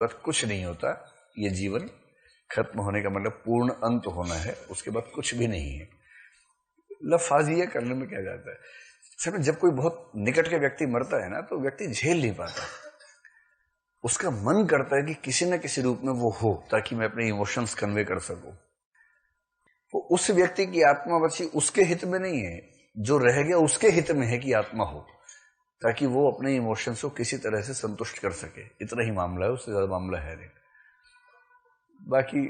बस कुछ नहीं होता, ये जीवन खत्म होने का मतलब पूर्ण अंत होना है, उसके बाद कुछ भी नहीं है। लफाजिया करने में क्या जाता है। समझ, जब कोई बहुत निकट के व्यक्ति मरता है ना, तो व्यक्ति झेल नहीं पाता, उसका मन करता है कि किसी न किसी रूप में वो हो, ताकि मैं अपने इमोशंस कन्वे कर सकूं। वो उस व्यक्ति की आत्मा बची उसके हित में नहीं है, जो रह गया उसके हित में है कि आत्मा हो, ताकि वो अपने इमोशंस को किसी तरह से संतुष्ट कर सके। इतना ही मामला है, उससे ज्यादा मामला है नहीं। बाकी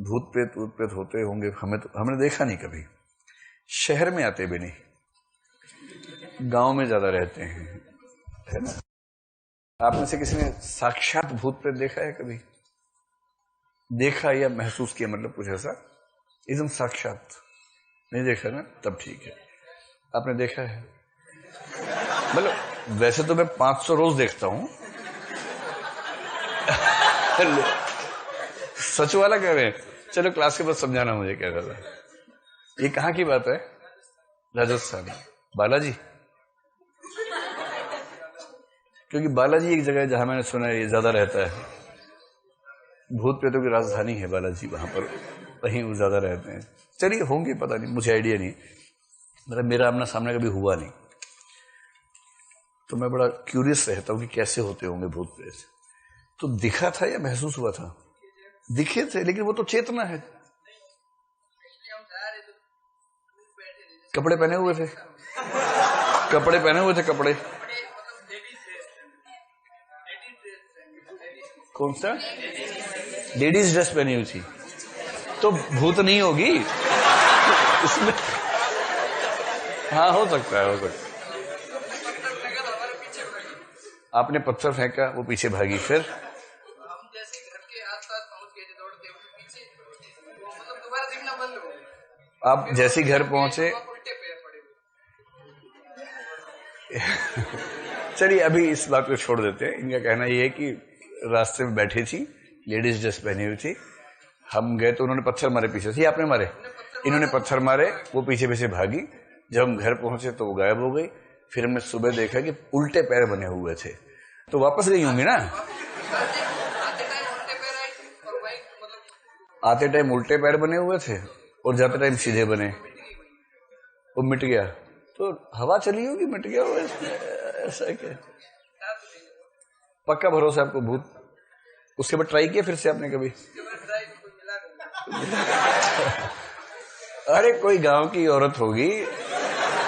भूत प्रेत होते होंगे, हमने देखा नहीं कभी, शहर में आते भी नहीं, गांव में ज्यादा रहते हैं, है ना। आप में से किसी ने साक्षात भूत प्रेत देखा है कभी? देखा या महसूस किया, मतलब कुछ ऐसा एकदम साक्षात नहीं देखा ना, तब ठीक है। आपने देखा है? मतलब वैसे तो मैं 500 रोज देखता हूं। सच वाला कह रहे हैं? चलो क्लास के बाद समझाना मुझे क्या था। ये कहाँ की बात है? राजस्थान। बालाजी? क्योंकि बालाजी एक जगह है जहां मैंने सुना है ये ज्यादा रहता है, भूत प्रेतों की राजधानी है बालाजी, वहां पर वहीं वो ज्यादा रहते हैं। चलिए होंगे, पता नहीं, मुझे आइडिया नहीं, मतलब मेरा आमना सामने कभी हुआ नहीं, तो मैं बड़ा क्यूरियस रहता हूँ कि कैसे होते होंगे भूत प्रेत। तो दिखा था या महसूस हुआ था? दिखे थे, लेकिन वो तो चेतना है। कपड़े पहने हुए थे, कपड़े पहने हुए थे, कपड़े कौन सा? लेडीज ड्रेस पहनी हुई थी, तो भूत नहीं होगी इसमें। हाँ, हो सकता है, हो सकता है। आपने पत्थर फेंका, वो पीछे भागी, फिर हम जैसे घर के आसपास पहुंच गए थे, दौड़ते हुए पीछे, मतलब दोबारा दिखना बंद हो गया। आप जैसे घर पहुंचे, उल्टे पैर पड़े हुए। चलिए अभी इस बात को छोड़ देते हैं। इनका कहना यह है कि रास्ते में बैठी थी, लेडीज ड्रेस पहनी हुई थी, हम गए तो उन्होंने पत्थर मारे पीछे से, आपने मारे? इन्होंने पत्थर मारे, वो पीछे पीछे भागी। जब हम घर पहुंचे तो वो गायब हो गई। फिर हमने सुबह देखा कि उल्टे पैर बने हुए थे, तो वापस गई होंगी ना। आते टाइम उल्टे पैर बने हुए थे और जाते टाइम सीधे बने, वो मिट गया। तो हवा चली होगी, मिट गया वो, ऐसा क्या? पक्का भरोसा आपको भूत? उसके बाद ट्राई किया फिर से आपने कभी? अरे कोई गांव की औरत होगी,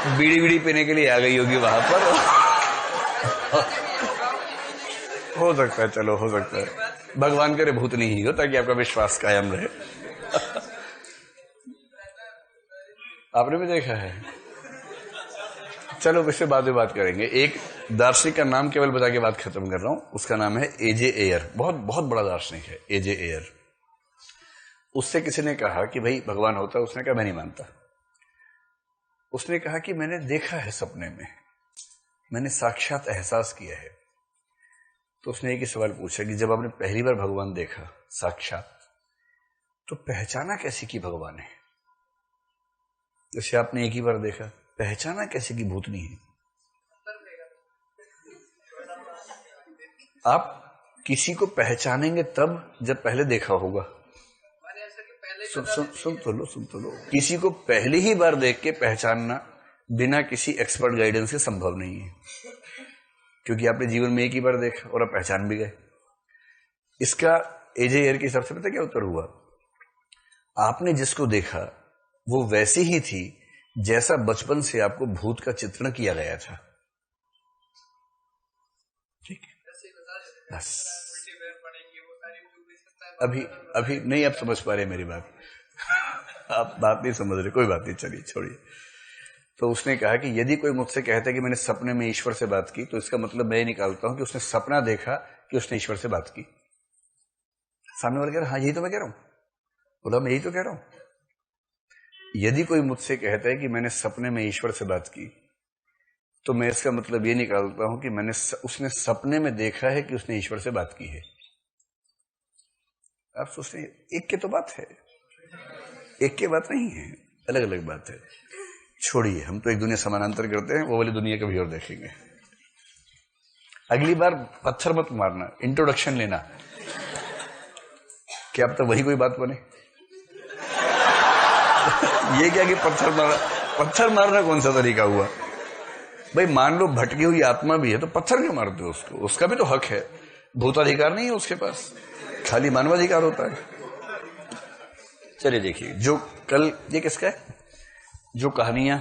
बीड़ी बीड़ी पीने के लिए आ गई होगी वहां पर। हो सकता है, चलो हो सकता है, भगवान करे भूत नहीं हो, ताकि आपका विश्वास कायम रहे। आपने भी देखा है? चलो इससे बाद में बात करेंगे। एक दार्शनिक का नाम केवल बता के बात खत्म कर रहा हूं, उसका नाम है एजे एयर, बहुत बहुत बड़ा दार्शनिक है एजे एयर। उससे किसी ने कहा कि भाई भगवान होता है, उसने कहा मैं नहीं मानता। उसने कहा कि मैंने देखा है सपने में, मैंने साक्षात एहसास किया है। तो उसने एक ही सवाल पूछा कि जब आपने पहली बार भगवान देखा साक्षात, तो पहचाना कैसे कि भगवान है? जैसे आपने एक ही बार देखा, पहचाना कैसे कि भूत नहीं है? आप किसी को पहचानेंगे तब जब पहले देखा होगा। सुन तो लो, किसी को पहली ही बार देख के पहचानना बिना किसी एक्सपर्ट गाइडेंस के संभव नहीं है, क्योंकि आपने जीवन में एक ही बार देखा और आप पहचान भी गए। इसका एजे एयर के हिसाब से पता क्या उत्तर हुआ? आपने जिसको देखा वो वैसी ही थी जैसा बचपन से आपको भूत का चित्रण किया गया था। ठीक है, बस। अभी नहीं आप समझ पा रहे मेरी बात। आप बात नहीं समझ रहे, कोई बात नहीं, चलिए छोड़िए। तो उसने कहा कि यदि कोई मुझसे कहता है कि मैंने सपने में ईश्वर से बात की, तो इसका मतलब मैं निकालता हूं कि उसने सपना देखा कि उसने ईश्वर से बात की। सामने वाला कह रहा हाँ यही तो मैं कह रहा हूं, बोला मैं यही तो कह रहा हूं। यदि कोई मुझसे कहता है कि मैंने सपने में ईश्वर से बात की, तो मैं इसका मतलब ये निकालता हूं कि उसने सपने में देखा है कि उसने ईश्वर से बात की है। आप सोचते हैं एक की तो बात है, एक की बात नहीं है, अलग अलग बात है। छोड़िए, हम तो एक दुनिया समानांतर करते हैं, वो वाली दुनिया कभी और देखेंगे। अगली बार पत्थर मत मारना, इंट्रोडक्शन लेना। क्या अब तक वही कोई बात बने? ये क्या कि पत्थर मारना कौन सा तरीका हुआ भाई? मान लो भटकी हुई आत्मा भी है तो पत्थर क्यों मारते हो उसको? उसका भी तो हक है, भूताधिकार नहीं है उसके पास, खाली मानवाधिकार होता है। चलिए देखिए, जो कल ये किसका है, जो कहानियां